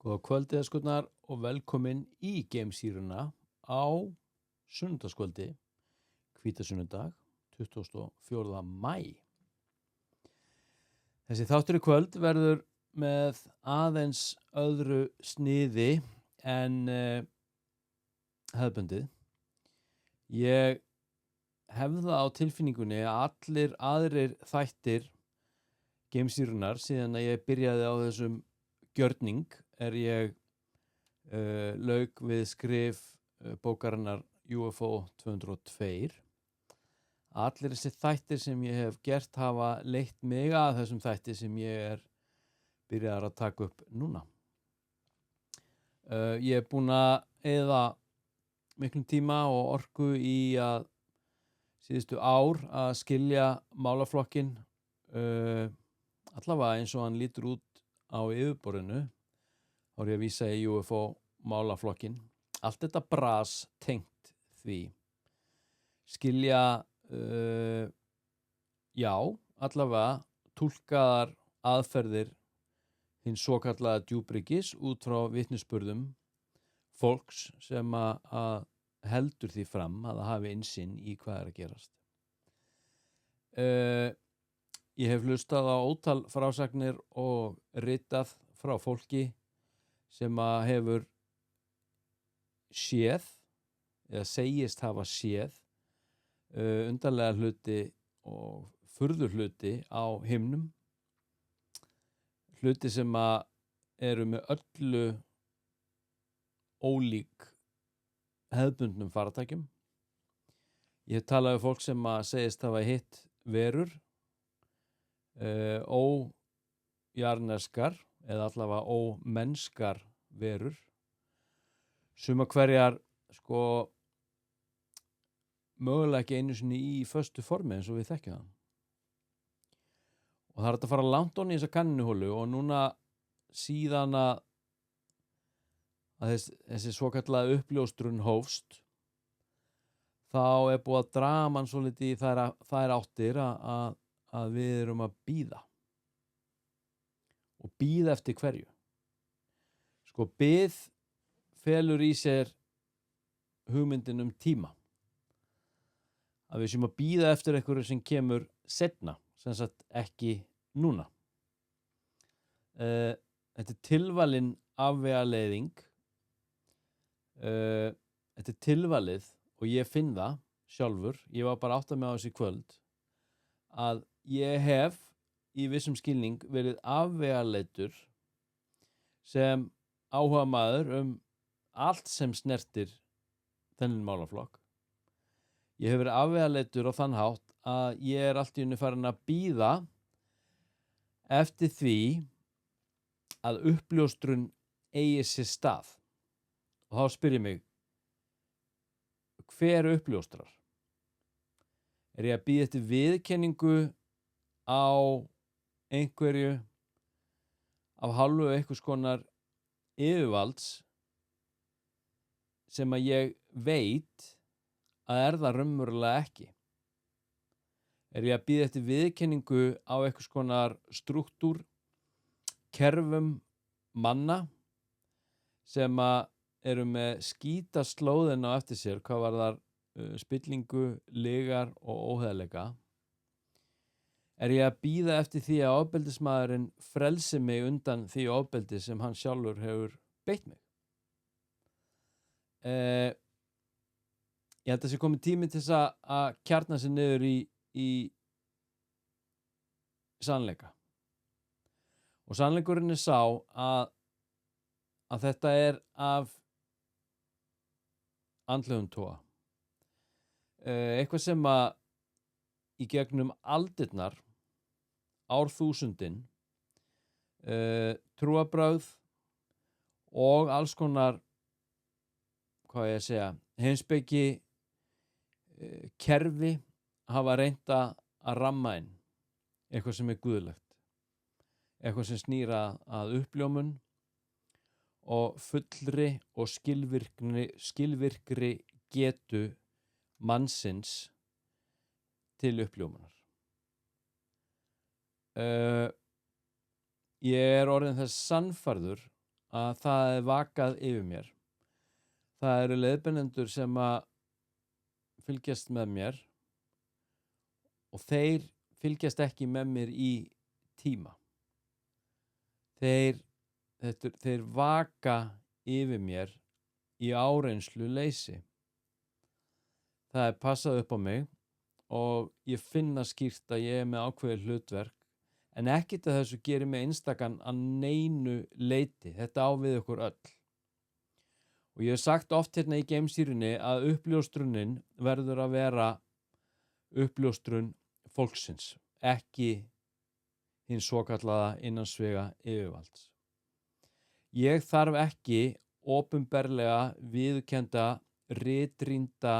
Góða kvöldið, eskurnar, og velkomin í Gamesýruna á sunnudagskvöldi, hvítasunnudag, 24. maí. Þessi þáttur í kvöld verður með aðeins öðru sniði en hefðbundið. Ég hefði það á tilfinningunni að allir aðrir þættir Gamesýrunar síðan að ég byrjaði á þessum gjörning ég lauk við skrif bókarinnar UFO 202. Allir þessi þættir sem ég hef gert hafa leitt mig að þessum þætti sem ég byrjaður að taka upp núna. Ég búinn að eyða miklum tíma og orku í að síðustu ár að skilja málaflokkinn allavega eins og hann lítur út á yfirborðinu. Þá ég að vísa í UFO málaflokkinn. Allt þetta bras tengt því. Skilja, allavega túlkaðar aðferðir hins svokallaða djúpryggis út frá vitnisburðum fólks sem að heldur því fram að það hafi innsýn í hvað að gerast. Ég hef hlustað á ótal frásagnir og ritað frá fólki sem að hefur séð eða segist hafa séð undarlega hluti og furður hluti á himnum, hluti sem að eru með öllu ólík hefðbundnum farartækjum. Ég hef talað við fólk sem að segist hafa hitt verur, ójarneskar eða allavega ómennskar verur, sumar hverjar mögulega ekki einu sinni í föstu formi eins og við þekkjum það. Og það hægt að fara langt onni í þessa kanninuholu og núna síðan að þessi svokallaða uppljóstrun hófst, þá búið að draga mann svolítið í þær áttir að við erum að bíða. Og bíða eftir hverju. Bið felur í sér hugmyndin tíma. Að við séum að bíða eftir einhverju sem kemur seinna, sem sagt ekki núna. Þetta tilvalin afvegaleiðing. Þetta tilvalið, og ég finn það sjálfur, ég var bara átta mig á þessu kvöld, að ég hef í vissum skilning verið afvegaleitur sem áhugamaður allt sem snertir þennan málaflokk. Ég hef verið afvegaleitur á þann hátt að ég allt í einu farin að bíða eftir því að uppljóstrun eigi sér stað. Og þá spyr ég mig, hver uppljóstrar? Ég að bíða eftir viðurkenningu á einhverju af hálfu einhvers konar yfirvalds sem að ég veit að það raunverulega ekki? Ég að bíða eftir viðurkenningu á einhvers konar strúktúr, kerfum manna sem að eru með skítaslóðin á eftir sér hvað varðar spillingu, lygar og óheiðarleika? Ég að bíða eftir því að ofbeldismaðurinn frelsi mig undan því ofbeldi sem hann sjálfur hefur beitt mig? Ég held að þessi komið tími til þess að kjarna sig niður í sannleika. Og sannleikurinn sá að þetta af andlegum toga. Eitthvað sem að í gegnum aldirnar, árþúsundin, trúarbrögð og alls konar, heimspeki kerfi hafa reynt að ramma inn. Eitthvað sem guðlegt. Eitthvað sem snýr að uppljómun og fullri og skilvirkri getu mannsins til uppljómunar. Ég orðinn þess sannfærður að það er vakað yfir mér. Það eru leiðbeinendur sem að fylgjast með mér og þeir fylgjast ekki með mér í tíma. Þeir vaka yfir mér í áreynslu leysi. Það er passað upp á mig og ég finna skýrt að ég er með ákveðið hlutverk, en ekkert að þessu gerir mig einstakan að neinu leyti. Þetta á við okkur öll. Og ég hef sagt oft hérna í geimsýrunni að uppljóstrunin verður að vera uppljóstrun fólksins, ekki hinn svokallaða innansvega yfirvalds. Ég þarf ekki opinberlega viðurkennda ritrýnda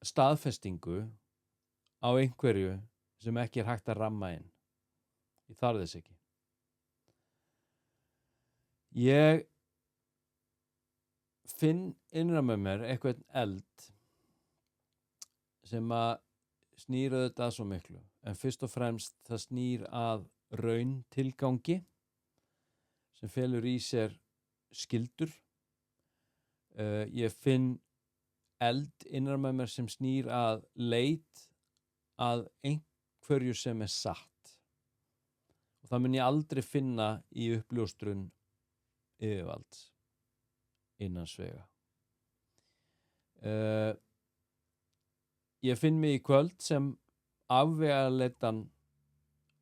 staðfestingu á einhverju sem ekki er hægt að ramma inn. Ég þarf þess ekki. Ég finn innra með mér eitthvað eld sem að snýr auðvitað svo miklu, en fyrst og fremst það snýr að raun tilgangi sem felur í sér skyldur. Ég finn eld innra með mér sem snýr að leit að einhverju sem er satt. Og það mun ég aldrei finna í uppljóstrun yfirvalds innansvega. Ég finn mig í kvöld sem afvegaleitan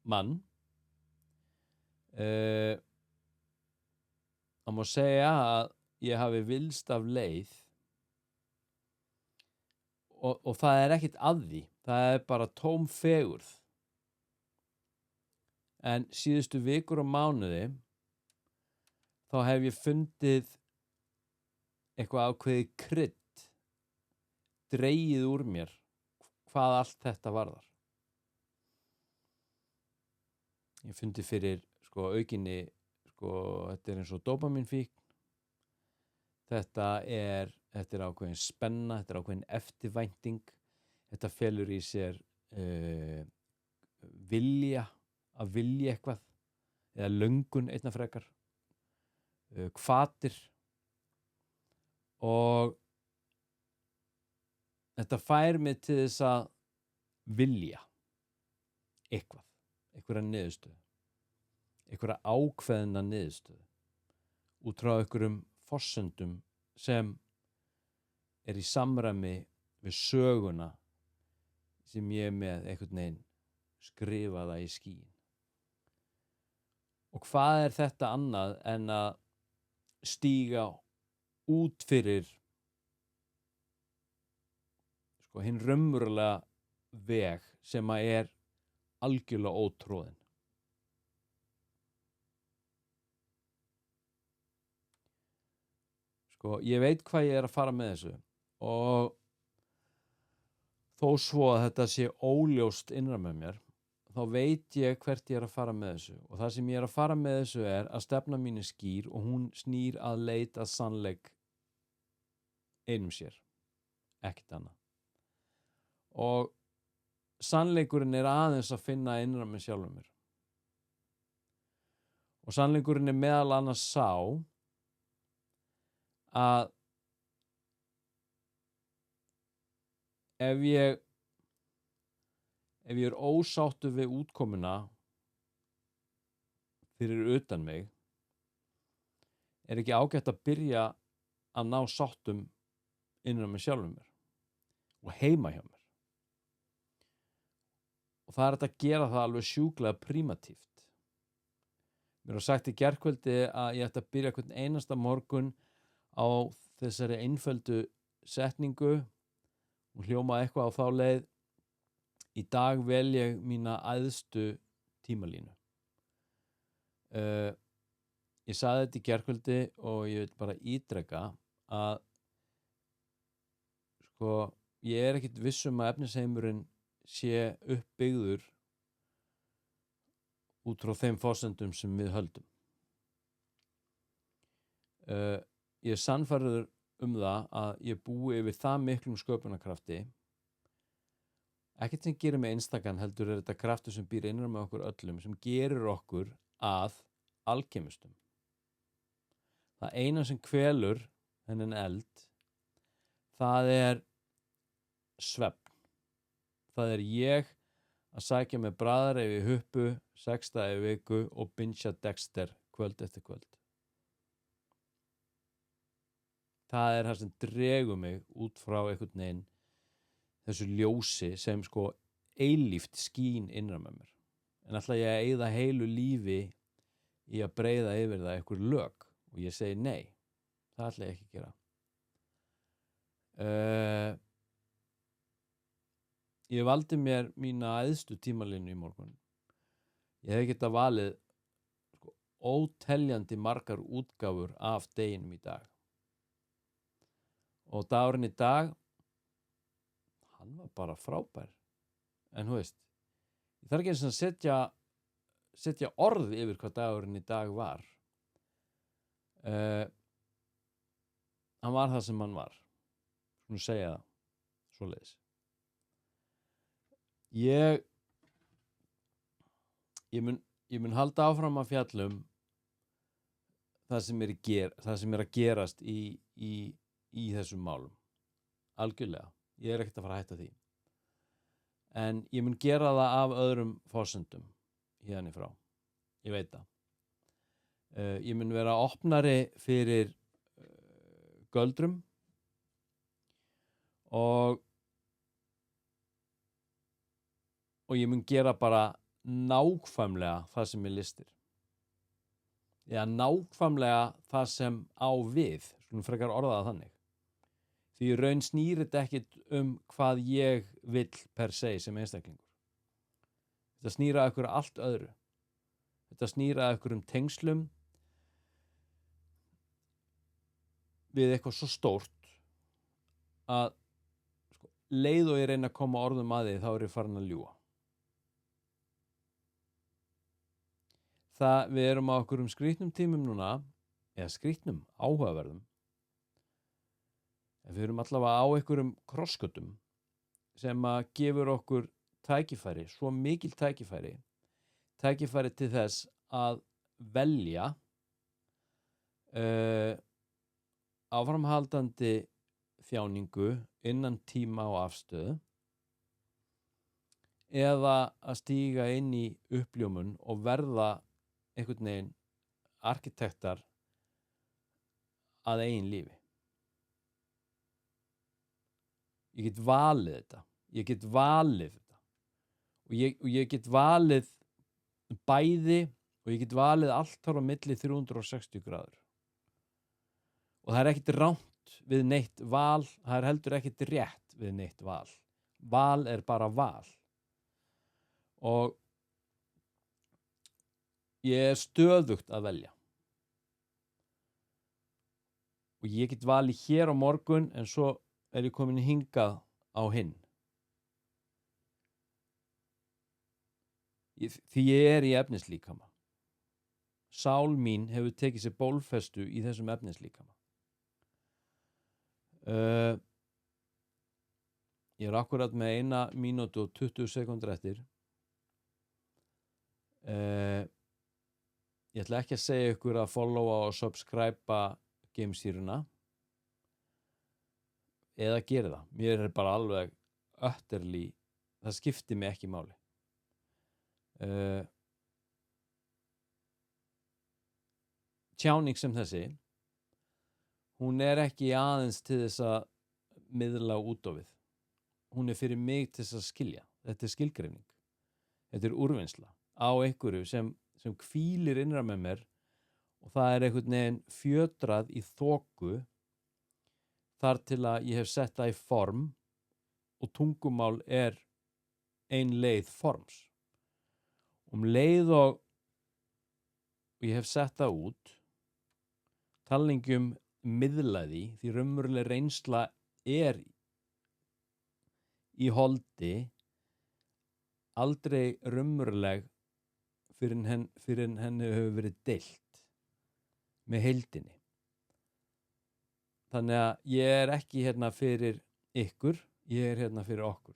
mann. Það má segja að ég hafi villst af leið og það er ekkert að því. Það er bara tóm fegurð. En síðustu vikur og mánuði þá hef ég fundið eitthvað ákveðið krydd dregið úr mér hvað allt þetta varðar. Ég fundi fyrir aukinni, þetta er eins og dópamínfíkn. Þetta er ákveðin spenna, þetta er ákveðin eftirvænting. Þetta felur í sér vilja eitthvað, eða löngun einna frekar, hvatir, og þetta fær mig til þess að vilja eitthvað, einhverja niðurstöðu, einhverja ákveðna niðurstöðu, út frá einhverjum forsendum sem er í samræmi við söguna sem ég er með einhvern veginn skrifaða í skýin. Og hvað er þetta annað en að stíga út fyrir hinn raunverulega veg sem að er algjörlega ótroðinn. Ég veit hvað ég er að fara með þessu, og þó svo að þetta sé óljóst innra með mér, þá veit ég hvert ég er að fara með þessu. Og það sem ég er að fara með þessu er að stefna mín er skýr og hún snýr að leit að sannleik einum sér, ekkert annað. Og sannleikurinn er aðeins að finna innra með sjálfum mér. Og sannleikurinn er meðal annars sá að ef ég er ósáttur við útkomuna fyrir utan mig, er ekki ágætt að byrja að ná sáttum innan með sjálfum mér og heima hjá mér. Og það er hægt að gera það alveg sjúklega prímatíft. Mér var sagt í gærkvöldi að ég ætti að byrja hvern einasta morgun á þessari einföldu setningu. Hún hljómaði eitthvað á þá leið: í dag vel ég mína æðstu tímalínu. Ég sagði þetta í gærkvöldi og ég vil bara ítreka að ég er ekkert viss um að efnisheimurinn sé uppbyggður út frá þeim forsendum sem við höldum. Ég er sannfærður það að ég búi yfir það miklum sköpunarkrafti, ekkert sem gerir mig einstakan, heldur er þetta kraftur sem býr innra með okkur öllum, sem gerir okkur að alkemistum. Það eina sem kvelur þennan eld, það er svefn. Það er ég að sækja með bræðar yfir huppu 6 daga í viku og bingja Dexter kvöld eftir kvöld. Það er það sem dregur mig út frá einhvern veginn þessu ljósi sem sko eilíft skín innra með mér. En ætla ég að eyða heilu lífi í að breiða yfir það einhver lög og ég segi nei, það ætla ég ekki að gera. Ég valdi mér mína æðstu tímalínu í morgun. Ég hef getað valið sko, óteljandi margar útgáfur af deginum í dag. Og dagurinn í dag, hann var bara frábær. En þú veist, ég þarf ekki eins og setja orð yfir hvað dagurinn í dag var. Hann var það sem hann var. Svona segja það, svoleiðis. Ég mun halda áfram að fjallum það sem er að gerast í þessum málum. Algjörlega. Ég er ekkert að fara að hætta því. En ég mun gera það af öðrum forsendum hérna í frá. Ég veit það. Ég mun vera opnari fyrir göldrum og ég mun gera bara nákvæmlega það sem ég listir. Eða nákvæmlega það sem á við, svona frekar orðaða þannig. Því í raun snýr þetta ekkit hvað ég vill per se sem einstaklingur. Þetta snýr að ykkur allt öðru. Þetta snýr að ykkur tengslum við eitthvað svo stórt að sko, leið og ég reyna að koma orðum að því þá er ég farin að ljúga. Við erum á okkur skrýtnum tímum núna, eða skrýtnum, áhugaverðum. En við erum allavega á einhverjum krossgötum sem að gefur okkur tækifæri, svo mikil tækifæri til þess að velja áframhaldandi þjáningu innan tíma og afstöðu eða að stíga inn í uppljómun og verða einhvern veginn arkitektar að eigin lífi. Ég get valið þetta. Og ég get valið bæði og ég get valið allt þar á milli 360 gráður. Og það er ekkert rangt við neitt val, það er heldur ekkert rétt við neitt val. Val er bara val. Og ég er stöðugt að velja. Og ég get valið hér á morgun en svo er ég komin hingað á hinn. Því ég er í efnislíkama. Sál mín hefur tekið sér bólfestu í þessum efnislíkama. Ég er akkurat með 1 mínútu og 20 sekúndur eftir. Ég ætla ekki að segja ykkur að followa og subscribe Gamesýruna eða gera það. Mér er bara alveg utterly, það skiptir mig ekki máli. Tjáning sem þessi, hún er ekki aðeins til þess að miðla út á við. Hún er fyrir mig til þess að skilja. Þetta er skilgreining. Þetta er úrvinnsla á einhverju sem hvílir innra með mér og það er einhvern veginn fjötrað í þoku þar til að ég hef sett það í form og tungumál er ein leið forms. Leið og ég hef sett það út, talningum miðlaði, því raunveruleg reynsla er í holdi aldrei raunveruleg fyrir en henni hefur verið deilt með heildinni. Þannig að ég er ekki hérna fyrir ykkur, ég er hérna fyrir okkur.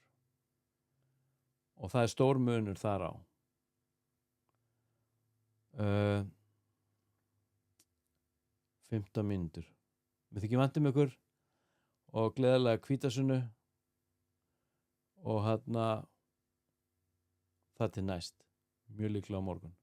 Og það er stór munur þar á. 15 mínútur. Mér þykir vænt ykkur og gleðilega hvítasunnu og það til næst. Mjög líklega á morgun.